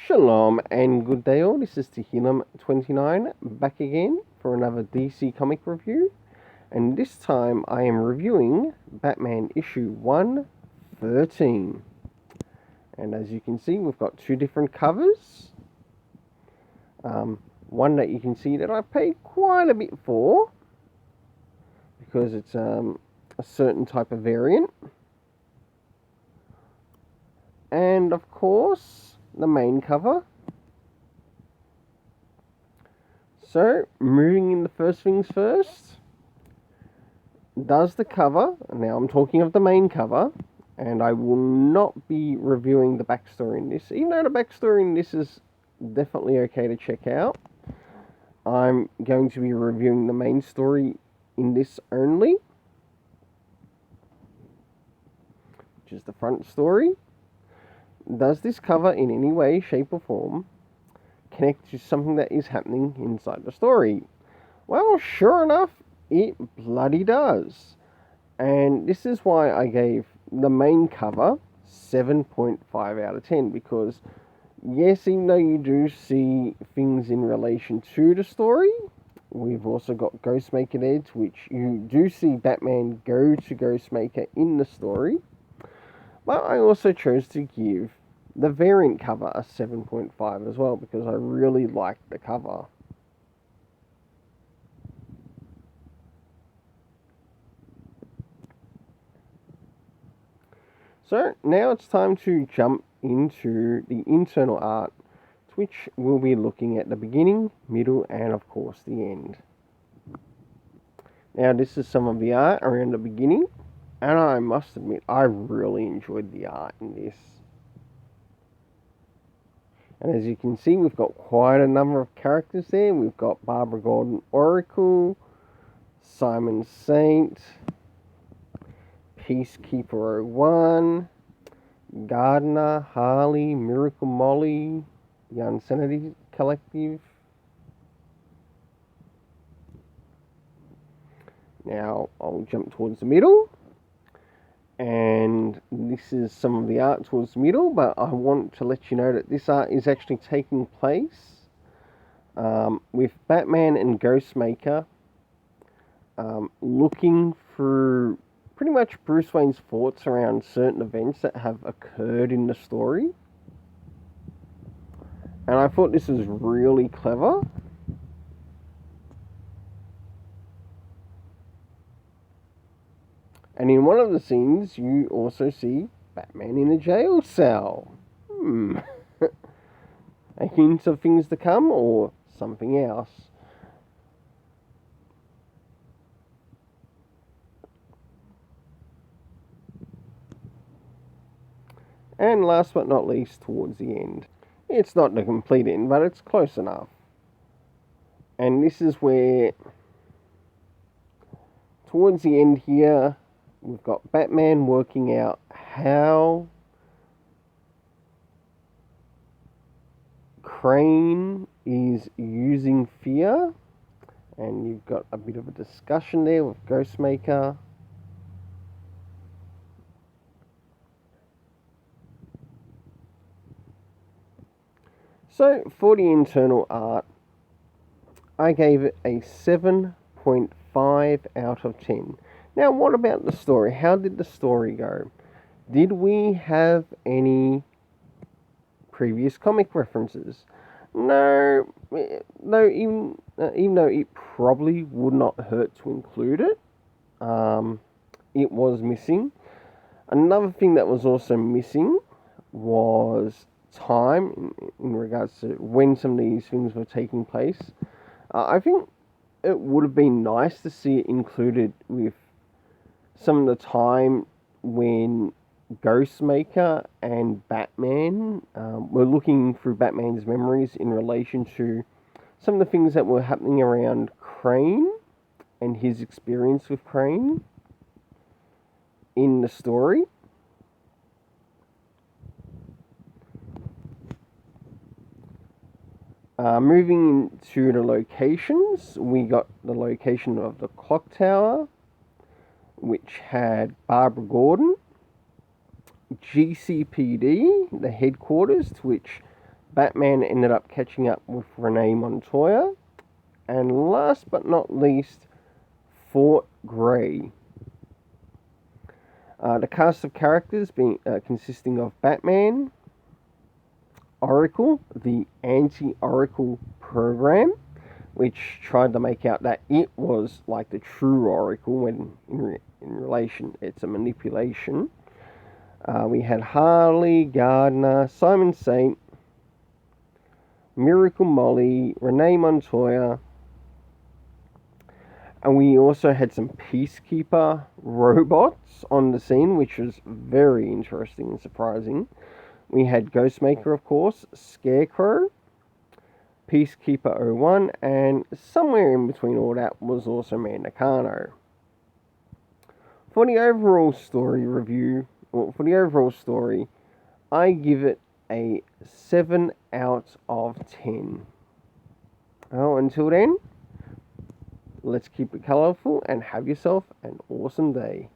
Shalom and good day all, this is Tehillim29 back again for another DC comic review, and this time I am reviewing Batman issue 113. And as you can see, we've got two different covers. One that you can see that I paid quite a bit for because it's a certain type of variant, and of course the main cover. So, moving in the first things first, does the cover, now I'm talking of the main cover, and I will not be reviewing the backstory in this, even though the backstory in this is definitely okay to check out. I'm going to be reviewing the main story in this only, which is the front story. Does this cover in any way, shape or form connect to something that is happening inside the story? Well, sure enough, it bloody does. And this is why I gave the main cover 7.5 out of 10, because yes, even though you do see things in relation to the story, we've also got Ghostmaker there, to which you do see Batman go to Ghostmaker in the story. But I also chose to give the variant cover a 7.5 as well, because I really liked the cover. So now it's time to jump into the internal art, which we'll be looking at the beginning, middle, and of course the end. Now this is some of the art around the beginning, and I must admit I really enjoyed the art in this. And as you can see, we've got quite a number of characters there. We've got Barbara Gordon Oracle, Simon Saint, Peacekeeper 01, Gardner, Harley, Miracle Molly, the Unsanity Collective. Now I'll jump towards the middle, and this is some of the art towards the middle, but I want to let you know that this art is actually taking place with Batman and Ghostmaker looking through pretty much Bruce Wayne's thoughts around certain events that have occurred in the story. And I thought this was really clever. And in one of the scenes, you also see Batman in a jail cell. A hint of things to come, or something else. And last but not least, towards the end. It's not the complete end, but it's close enough. And this is where, towards the end here, we've got Batman working out how Crane is using fear. And you've got a bit of a discussion there with Ghostmaker. So, for the internal art, I gave it a 7.5 out of 10. Now, what about the story? How did the story go? Did we have any previous comic references? No, even though it probably would not hurt to include it, it was missing. Another thing that was also missing was time in regards to when some of these things were taking place. I think it would have been nice to see it included with some of the time when Ghostmaker and Batman were looking through Batman's memories in relation to some of the things that were happening around Crane and his experience with Crane in the story. Moving into the locations, we got the location of the clock tower, which had Barbara Gordon, GCPD, the headquarters, to which Batman ended up catching up with Renee Montoya. And last but not least, Fort Grey. The cast of characters consisting of Batman, Oracle, the anti-Oracle program, which tried to make out that it was like the true Oracle when in relation it's a manipulation. We had Harley, Gardner, Simon Saint, Miracle Molly, Renee Montoya, and we also had some Peacekeeper robots on the scene, which was very interesting and surprising. We had Ghostmaker, of course, Scarecrow, Peacekeeper 01, and somewhere in between all that was also Mandacano. For the overall story I give it a 7 out of 10. Well, until then, let's keep it colourful and have yourself an awesome day.